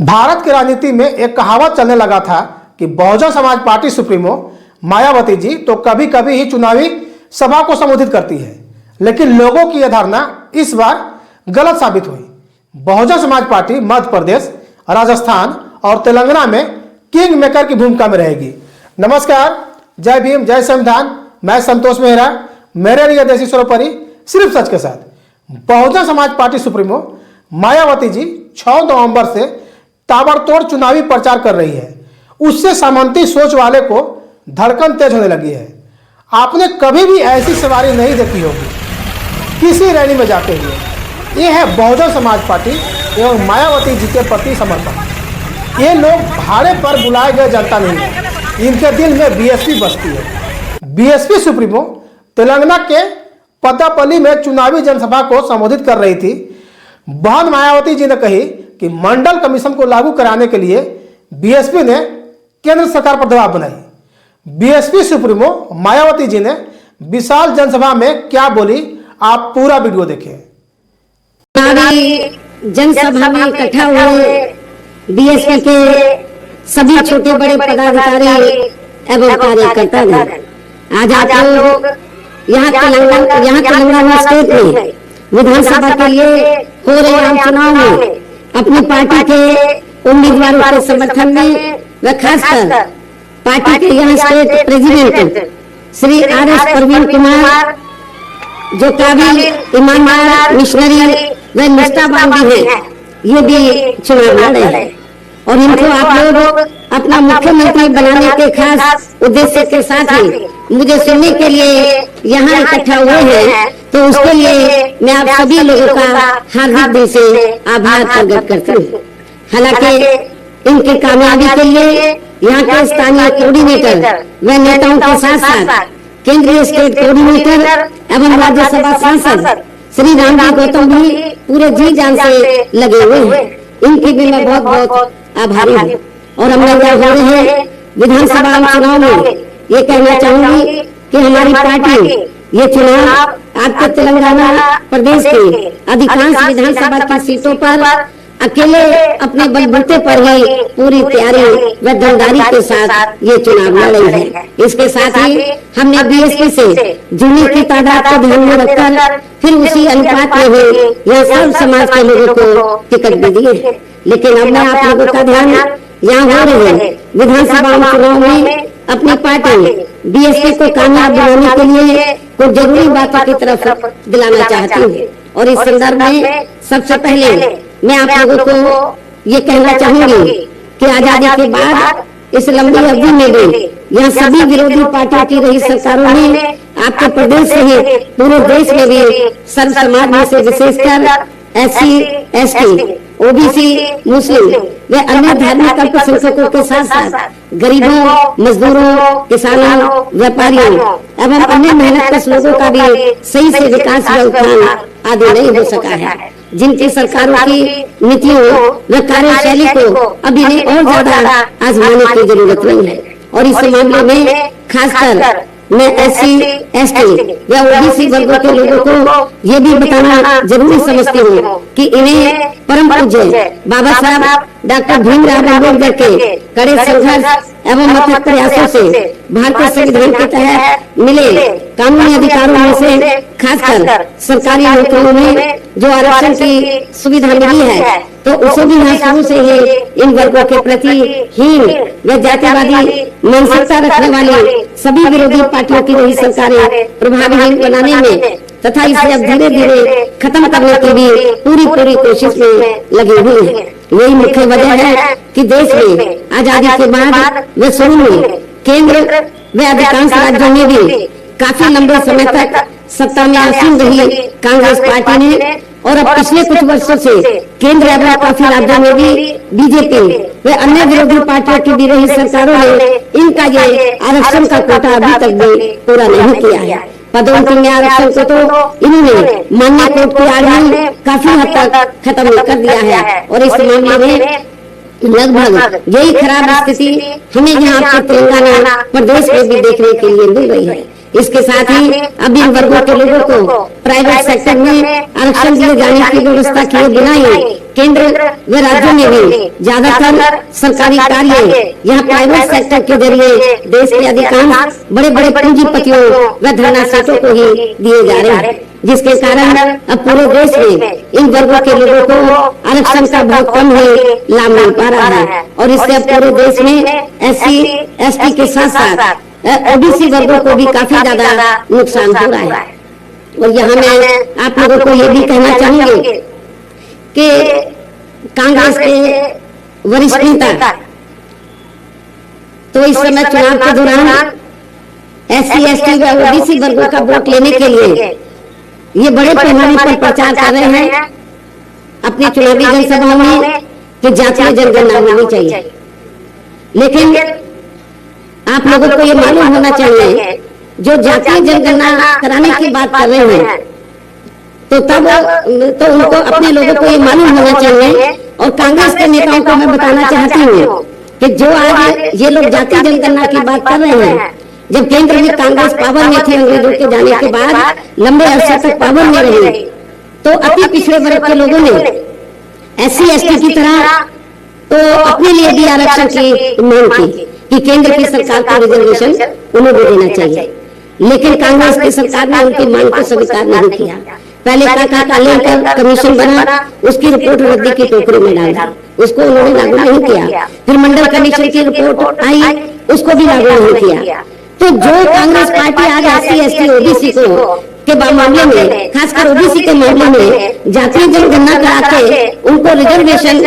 भारत की राजनीति में एक कहावत चलने लगा था कि बहुजन समाज पार्टी सुप्रीमो मायावती जी तो कभी कभी ही चुनावी सभा को संबोधित करती है, लेकिन लोगों की यह धारणा इस बार गलत साबित हुई। बहुजन समाज पार्टी मध्य प्रदेश, राजस्थान और तेलंगाना में किंग मेकर की भूमिका में रहेगी। नमस्कार, जय भीम, जय संविधान। मैं संतोष मेहरा, मेरे लिए देशी सर्वोपरि, सिर्फ सच के साथ। बहुजन समाज पार्टी सुप्रीमो मायावती जी 6 नवंबर से ताबड़तोड़ चुनावी प्रचार कर रही है। उससे सामंती सोच वाले को धड़कन तेज होने लगी है। आपने कभी भी ऐसी सवारी नहीं देखी होगी किसी रैली में जाते हुए। ये है बहुजन समाज पार्टी एवं मायावती जी के प्रति समर्पण। ये लोग भाड़े पर बुलाए गए जनता नहीं है, इनके दिल में बीएसपी बसती है। बीएसपी सुप्रीमो तेलंगाना के पतापल्ली में चुनावी जनसभा को संबोधित कर रही थी। बहन मायावती जी ने कही कि मंडल कमीशन को लागू कराने के लिए बीएसपी ने केंद्र सरकार पर दबाव बनाई। बीएसपी सुप्रीमो मायावती जी ने विशाल जनसभा में क्या बोली, आप पूरा वीडियो देखें। जनसभा में इकट्ठा हुए बीएसपी के सभी छोटे बड़े पदाधिकारी एवं कार्यकर्ता ने आज आप लोग यहाँ तेलंगाना स्टेट में विधानसभा के लिए हो रहे आम चुनाव में अपनी पार्टी के उम्मीदवारों के समर्थन में व खासकर पार्टी के यहाँ state president Shri RS. Praveen Kumar, जो काबिल, ईमानदार, मिशनरी व निष्ठावान भी है, ये भी चुनाव लड़ रहे हैं। और इनको आप लोग अपना मुख्यमंत्री बनाने के खास उद्देश्य के साथ ही मुझे सुनने के लिए यहाँ इकट्ठा हुए हैं, तो उसके लिए मैं आप सभी लोगों का हार्दिक दिल से आभार प्रकट करती हूँ। हालांकि इनकी कामयाबी के लिए यहाँ के स्थानीय कोऑर्डिनेटर व नेताओं के साथ साथ केंद्रीय स्टेट कोऑर्डिनेटर एवं राज्यसभा सांसद श्री रामजी गौतम भी पूरे जी जान से लगे हुए हैं। इनकी भी मैं बहुत बहुत आभारी हूँ। और हम लोग हो रहे हैं विधानसभा चुनाव में ये कहना चाहूंगी कि हमारी पार्टी ये चुनाव आपके तेलंगाना प्रदेश के अधिकांश विधानसभा की सीटों पर अकेले अपने बलबूते पर ही पूरी तैयारी व दमदारी के साथ ये चुनाव लड़ रही है। इसके साथ ही हमने बीएसपी से जुड़ने की तादाद को ध्यान में रखकर फिर उसी अनुपात में ही यह सब समाज के लोगों को टिकट भी दिए है। लेकिन अब मैं आप लोगों का ध्यान यहाँ हो रहे हैं विधानसभा चुनाव में अपनी पार्टी बीएसपी को कामयाब बनाने के लिए कुछ जरूरी बातों की तरफ दिलाना चाहती हूँ। और इस संदर्भ में सबसे पहले मैं आप लोगों को ये कहना चाहूंगी कि आजादी के बाद इस लंबी अवधि में भी यहाँ सभी विरोधी पार्टियों की रही सरकारों ने आपके प्रदेश सहित पूरे देश में भी सर्व समाज में से विशेषकर SC, ST, OBC, मुस्लिम व अन्य धार्मिक अल्पसंख्यकों के साथ साथ गरीबों, मजदूरों, किसानों, व्यापारियों एवं अन्य मेहनतकश लोगों का भी सही से विकास व उत्थान आदि नहीं हो सका है, जिनकी सरकारों की नीतियों व कार्यशैली को अभी ने और ज्यादा आजमाने की जरूरत नहीं है। और इस मामले में खासकर मैं SC, ST या OBC वर्गों के लोगों को ये भी बताना जरूरी समझती हूँ कि इन्हें परम पूज्य बाबा साहब डॉक्टर भीमराव अम्बेडकर के कड़े संघर्ष एवं अथक प्रयासों से भारतीय संविधान के तहत मिले कानूनी अधिकारों में से खासकर सरकारी नौकरियों में जो आरक्षण की सुविधा मिली है, तो उसे भी यहाँ शुरू से ही इन वर्गों के प्रति हीन व जातिवादी मानसिकता रखने वाली सभी विरोधी पार्टियों की रही सरकारें प्रभावहीन बनाने में तथा इसे अब धीरे धीरे खत्म करने की भी पूरी कोशिश में लगी हुई है। यही मुख्य वजह है कि देश में आजादी के बाद व शुरू में केंद्र व अधिकांश राज्यों में भी काफी लंबे समय तक सत्ता में आसीन रही कांग्रेस पार्टी ने और अब पिछले कुछ वर्षों से केंद्र एवं काफी राज्यों में भी बीजेपी व अन्य विरोधी पार्टियों की भी रही सरकारों ने इनका ये आरक्षण का कोटा अभी तक भी पूरा नहीं किया है। पदोन्नति में आरक्षण को तो इन्होंने मान्य कोर्ट की आड़ में काफी हद तक खत्म कर दिया है। और इस मामले में लगभग यही खराब स्थिति हमें यहाँ पे तेलंगाना प्रदेश में भी देखने के लिए मिल रही है। इसके साथ ही अब इन वर्गों के लोगों को प्राइवेट सेक्टर में आरक्षण दिए जाने की व्यवस्था किए बिना ही केंद्र व राज्यों में भी ज्यादातर सरकारी कार्य यहाँ प्राइवेट सेक्टर के जरिए देश के अधिकांश बड़े बड़े पूंजीपतियों व धनाशासियों को ही दिए जा रहे हैं, जिसके कारण अब पूरे देश में इन वर्गों के लोगों को आरक्षण का बहुत कम ही लाभ मिल पा रहा है। और इससे अब पूरे देश में SC/ST के साथ साथ OBC वर्गों को भी काफी ज्यादा नुकसान हो रहा है। और यहाँ मैं आप लोगों को ये भी कहना चाहूंगी कि कांग्रेस के वरिष्ठ नेता तो इस समय चुनाव के दौरान SC/ST व OBC वर्गों का वोट लेने के लिए ये बड़े पैमाने पर प्रचार कर रहे हैं अपनी चुनावी जनसभाओं में कि जातीय जनगणना होनी चाहिए। लेकिन आप लोगों को ये मालूम होना चाहिए, जो जातीय जनगणना कराने की बात कर रहे हैं तो उनको अपने लोगों को ये मालूम होना चाहिए। और कांग्रेस के नेताओं को मैं बताना चाहती हूँ कि जो आज ये लोग जातीय जनगणना की बात कर रहे हैं, जब केंद्र में कांग्रेस पावर में थी, अंग्रेजों के जाने के बाद लंबे अरसे तक पावर में रही, तो अति पिछड़े वर्ग के लोगों ने SC/ST की तरह तो अपने लिए भी आरक्षण की मांग की कि केंद्र की सरकार को रिजर्वेशन उन्हें भी देना चाहिए। लेकिन कांग्रेस की सरकार ने उनकी मांग को स्वीकार नहीं किया। पहले कालेकर कमीशन बना, उसकी रिपोर्ट रद्दी की टोकरी में डाल दी, उसको उन्होंने लागू नहीं किया। फिर मंडल कमीशन की रिपोर्ट आई, उसको भी लागू नहीं किया। तो जो कांग्रेस पार्टी आज SC/ST OBC को के मामले में, खासकर OBC के मामले में जातीय जनगणना करा के उनको रिजर्वेशन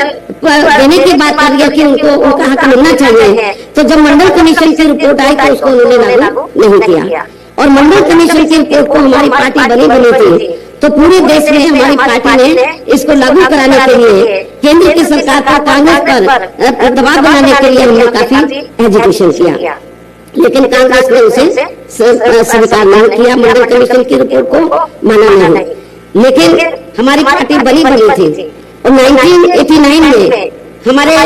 देने की बात कर रही है कि उनको उनका हक मिलना चाहिए, तो जब मंडल कमीशन की रिपोर्ट आई तो उसको उन्होंने लागू नहीं किया। और मंडल कमीशन की रिपोर्ट को हमारी पार्टी बनी थी, तो पूरे देश में हमारी पार्टी ने इसको लागू कराने के लिए केंद्र की सरकार पर, कांग्रेस पर दबाव बनाने के लिए हमने काफी एजुकेशन किया। लेकिन कांग्रेस ने उसे स्वीकार नहीं किया, मंडल कमीशन की रिपोर्ट को माना नहीं। लेकिन हमारी पार्टी बनी थी और 1989 में हमारे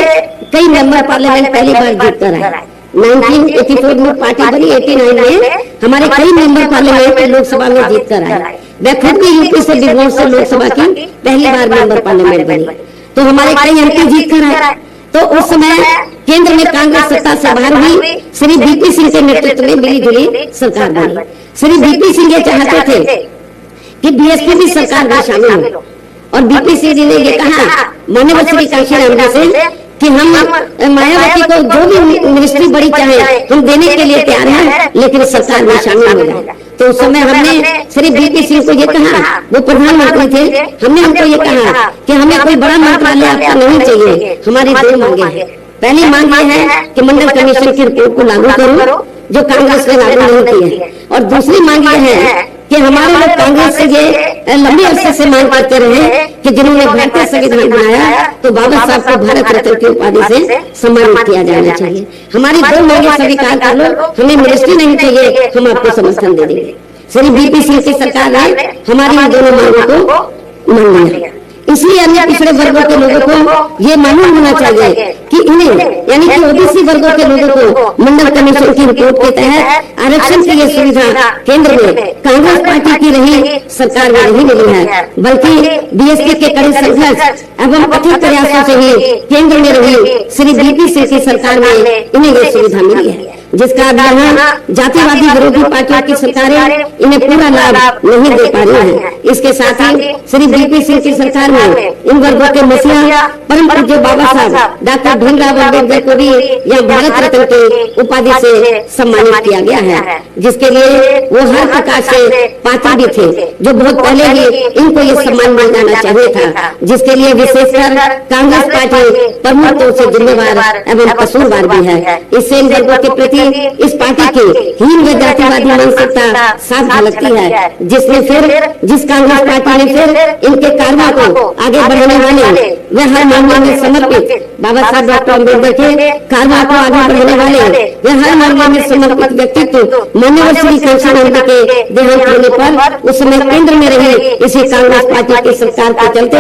कई मेंबर पार्लियामेंट पहली बार जीत कर आए। 1984 में पार्टी बनी, 89 में हमारे कई मेंबर पार्लियामेंट लोकसभा में जीत कर आए। वह खुद भी यूपी से डिवोर्स से लोकसभा की पहली बार मेंबर पार्लियामेंट बनी, तो हमारे कई MP जीत कर आए। तो उस समय केंद्र में कांग्रेस सत्ता से बाहर हुई, श्री VP सिंह के नेतृत्व में मिली जुली सरकार बनी। श्री VP सिंह ये चाहते थे कि BSP भी सरकार में शामिल हो, और VP सिंह जी ने ये कहा माननीय श्री कांशीराम जी से कि हम मायावती को जो भी मिनिस्ट्री बड़ी चाहे हम देने के लिए तैयार हैं, लेकिन सरकार में शामिल हो जाए। तो उस समय हमने श्री VP सिंह को ये कहा, वो प्रधानमंत्री थे, हमने उनको ये कहा कि हमें कोई बड़ा मंत्रालय आपका नहीं चाहिए, हमारी दो मांगे हैं। पहली मांग ये है कि मंडल कमीशन की रिपोर्ट को लागू करो, जो कांग्रेस ने लागू नहीं की है। और दूसरी मांग ये है कि हमारे लोग कांग्रेस से ये लंबे अरसे से मांग करते रहे कि जिन्होंने भारतीय संविधान बनाया तो बाबा साहब को भारत रत्न की उपाधि से सम्मानित किया जाना चाहिए। हमारी दो मांगे स्वीकार कर लो, हमें मिनिस्ट्री नहीं चाहिए, हम आपको समर्थन दे देंगे। श्री VP सिंह की सरकार ने हमारी इन दोनों मांगों को मान लिया। इसलिए अन्य पिछड़े वर्गों के लोगों को ये मालूम होना चाहिए कि इन्हें, यानी कि OBC वर्गों के लोगों को मंडल कमीशन की रिपोर्ट के तहत आरक्षण की ये सुविधा केंद्र में कांग्रेस पार्टी की रही सरकार में नहीं मिली है, बल्कि BSP के कड़े संघर्ष एवं कठिन प्रयासों से ही केंद्र में रही श्री VP सिंह की सरकार में इन्हें ये सुविधा मिली है, जिसका अब यहाँ जातिवादी विरोधी पार्टियों की सरकारें इन्हें पूरा लाभ नहीं दे पा रही हैं। इसके साथ ही श्री VP सिंह की सरकार में इन वर्गों के मसीहा परम पूज्य बाबा साहब डॉक्टर भीमराव अम्बेडकर को भी यह भारत रत्न की उपाधि से सम्मानित किया गया है, जिसके लिए वो हर प्रकार से पात्र भी थे, जो बहुत पहले ही इनको ये सम्मान मिल जाना चाहिए था, जिसके लिए विशेषकर कांग्रेस पार्टी प्रमुख तौर से जिम्मेवार एवं कसूरवार भी है। इससे इन वर्गों के प्रति इस पार्टी की हीन व जातिवादी मानसिकता साफ झलकती है, जिस कांग्रेस पार्टी ने फिर इनके कारवा को आगे बढ़ाने वाले वे हर मामले में समर्पित बाबा साहब डॉक्टर अम्बेडकर के कारवा को आगे बढ़ाने वाले वे हर मामले में समर्पित व्यक्तित्व माननीय श्री कांशीराम जी के देहांत होने पर उस समय केंद्र में रही इसी कांग्रेस पार्टी की सरकार के चलते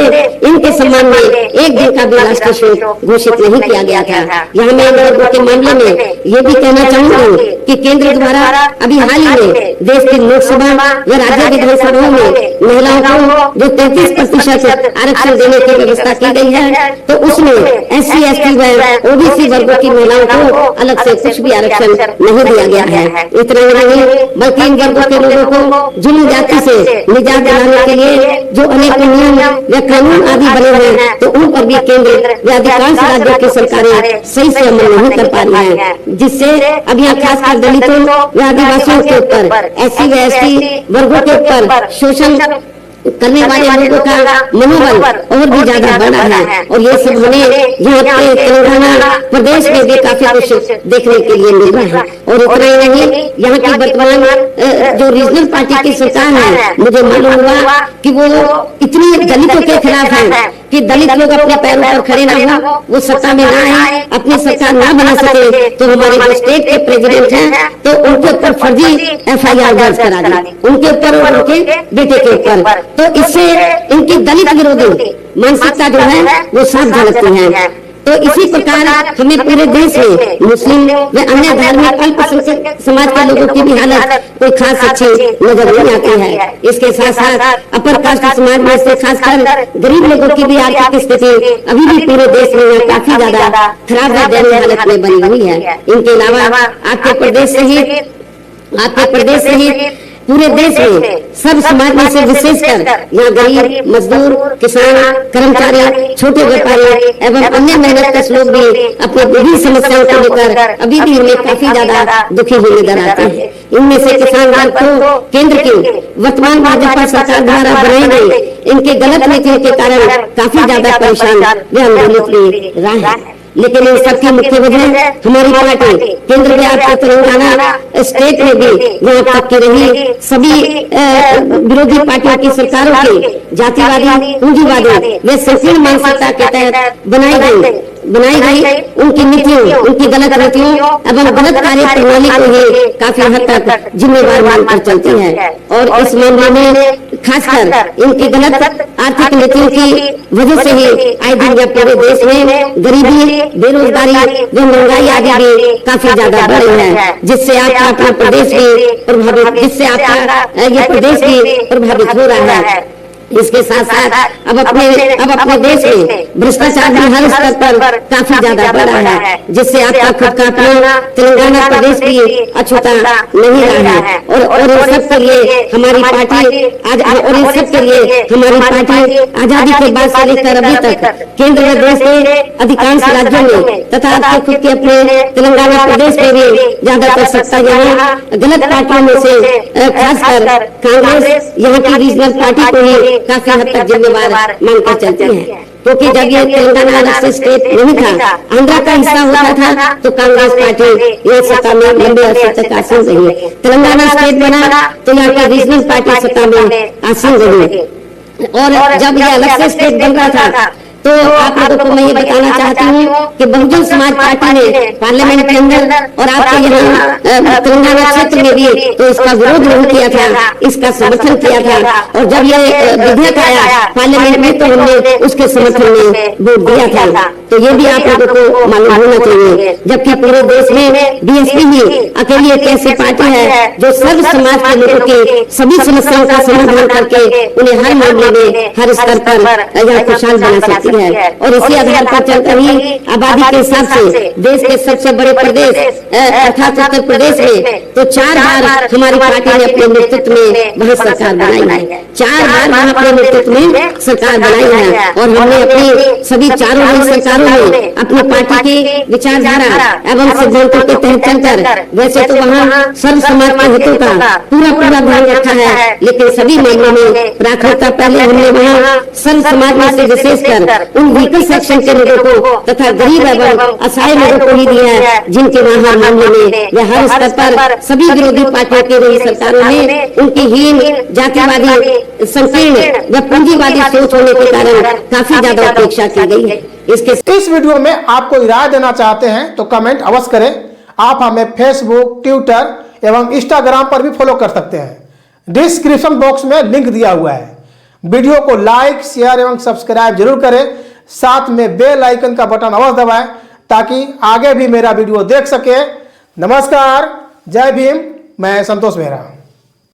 इनके सम्मान में एक दिन का भी राष्ट्रीय शोक घोषित नहीं किया गया था। यहाँ मैं इन वर्गों के मामले में ये भी कहना चाहूंगी कि केंद्र द्वारा अभी हाल ही में देश की लोकसभा व राज्य विधानसभाओं में महिलाओं को जो 33% आरक्षण देने की व्यवस्था की गई है, तो उसमें SC, ST व OBC वर्गों की महिलाओं को अलग से कुछ भी आरक्षण नहीं दिया गया है। इतना ही नहीं, बल्कि इन वर्गों के लोगों को जुल्म जाति से निजात दिलाने के लिए जो अनेक नियम व कानून आदि बने हैं, तो उन पर भी केंद्र व अधिकांश राज्यों की सरकारें सही से अमल नहीं कर पा रही हैं, जिससे अब यहाँ खासकर दलितों व आदिवासियों के ऊपर, SC व ST वर्गों के ऊपर शोषण करने वाले लोगों का मनोबल और भी ज्यादा बढ़ा है। और ये सब हमें यहाँ पे तेलंगाना प्रदेश में भी काफी कुछ देखने के लिए मिल रहा है। और इतना ही नहीं, यहाँ की वर्तमान जो रीजनल पार्टी की सरकार है, मुझे मालूम हुआ कि वो इतनी दलितों के खिलाफ है कि दलित लोग अपने पैरों पर खड़े ना हो, वो सत्ता में ना आए, अपनी सरकार ना बना सके, तो हमारे जो स्टेट के प्रेसिडेंट हैं, तो उनके ऊपर फर्जी FIR दर्ज करा दी, उनके ऊपर और उनके बेटे के ऊपर। तो इससे इनकी दलित विरोधी मानसिकता जो है वो साफ झलकती है। तो इसी प्रकार हमें पूरे देश में मुस्लिम व अन्य धार्मिक अल्पसंख्यक समाज के लोगों की भी हालत कोई खास अच्छी नजर नहीं आती है। इसके साथ साथ अपर कास्ट समाज में से खासकर गरीब लोगों की भी आर्थिक स्थिति अभी भी पूरे देश में काफी ज्यादा खराब व दयनीय हालत में बनी हुई है। इनके अलावा आपके प्रदेश सहित पूरे देश में सब समाज में से विशेषकर यहाँ गरीब, मजदूर, किसान, कर्मचारी, छोटे व्यापारी एवं अन्य मेहनतकश लोग भी अपनी विभिन्न समस्याओं को लेकर अभी भी हमें काफी ज्यादा दुखी हुए नजर आते हैं। इनमें से किसान वर्ग को केंद्र की वर्तमान भाजपा सरकार द्वारा बनाई गई इनके गलत नीतियों के कारण काफी ज्यादा परेशान व आंदोलित भी रहा है। लेकिन इन सबकी मुख्य वजह हमारी पार्टी केंद्र में आपके तेलंगाना स्टेट में भी यहाँ तक की रही सभी विरोधी पार्टियों की सरकारों की जातिवादी, पूंजीवादी व संकीर्ण मानसिकता के तहत बनाई गई उनकी नीतियों, उनकी गलत नीतियों एवं गलत कार्य प्रणाली को ही काफी हद तक जिम्मेवार मानकर चलती है। और इस मामले में खासकर इनकी गलत आर्थिक नीतियों की वजह से ही आए दिन या पूरे देश में गरीबी, बेरोजगारी व महंगाई आदि भी काफी ज्यादा बढ़ रही है, जिससे आपका अपना प्रदेश भी प्रभावित ये प्रदेश भी प्रभावित हो रहा है। इसके साथ साथ अब अपने देश में भ्रष्टाचार भी हर स्तर पर काफी ज्यादा बढ़ा है, जिससे आपका खुद का अपना तेलंगाना प्रदेश भी अछूता नहीं रहा है। और इन सब के लिए हमारी पार्टी आजादी के बाद से लेकर अभी तक केंद्र व देश के अधिकांश राज्यों में तथा आपके खुद के अपने तेलंगाना प्रदेश में भी ज्यादातर सत्ता यहाँ गलत पार्टियों में से खासकर कांग्रेस यहाँ की रीजनल पार्टी को ही काफी हद तक जिम्मेवार मानकर चलती है। क्योंकि जब ये तेलंगाना अलग से स्टेट नहीं था, आंध्रा का हिस्सा होता था, तो कांग्रेस पार्टी ये सत्ता में लंबे अरसे तक आसीन रही। तेलंगाना स्टेट बना तो यहाँ की रीजनल पार्टी सत्ता में आसीन रही। और जब ये अलग से स्टेट बन रहा था, तो आप लोगों को मैं ये बताना चाहती हूँ कि बहुजन समाज पार्टी ने पार्लियामेंट के अंदर और आपके यहाँ तेलंगाना क्षेत्र में भी तो इसका विरोध नहीं किया था, इसका समर्थन किया था। और जब ये विधेयक आया पार्लियामेंट में तो हमने उसके समर्थन में वोट दिया था। तो ये भी आप लोगों को मालूम होना चाहिए। जबकि पूरे देश में BSP ही अकेली एक ऐसी पार्टी है जो सर्व समाज के लोगों की सभी समस्याओं का समाधान करके उन्हें हर मामले में हर स्तर पर यहाँ खुशहाल बना सकती है। और इसी आधार पर चलकर ही आबादी के हिसाब से देश के सबसे बड़े प्रदेश अर्थात उत्तर प्रदेश में तो 4 बार हमारी पार्टी ने अपने नेतृत्व में वहाँ सरकार बनाई है। 4 बार वहाँ अपने नेतृत्व में सरकार बनाई है। और हमने अपनी सभी चारों सरकारों में अपनी पार्टी की विचारधारा एवं सिद्धांतों के तहत चलकर वैसे तो वहाँ सर्व समाज के हितों का पूरा ध्यान रखा है, लेकिन सभी मामलों में प्राथमिकता पहले हमने वहाँ सर्व समाज में से विशेषकर उन वीकर सेक्शन के लोगों को तथा गरीब एवं असहाय लोगों को ही दिया है, जिनके वहाँ मामले में या हर स्तर पर सभी विरोधी पार्टियों की रही सरकारों ने उनकी हीन, जातिवादी, संकीर्ण व पूंजीवादी सोच होने के कारण काफी ज्यादा उपेक्षा की गई है। इस वीडियो में आपको राय देना चाहते हैं तो कमेंट अवश्य करें। आप हमें फेसबुक, ट्विटर एवं इंस्टाग्राम पर भी फॉलो कर सकते हैं। डिस्क्रिप्शन बॉक्स में लिंक दिया हुआ है। वीडियो को लाइक, शेयर एवं सब्सक्राइब जरूर करें। साथ में बेल आइकन का बटन अवश्य दबाएं ताकि आगे भी मेरा वीडियो देख सके। नमस्कार, जय भीम। मैं संतोष बेहरा।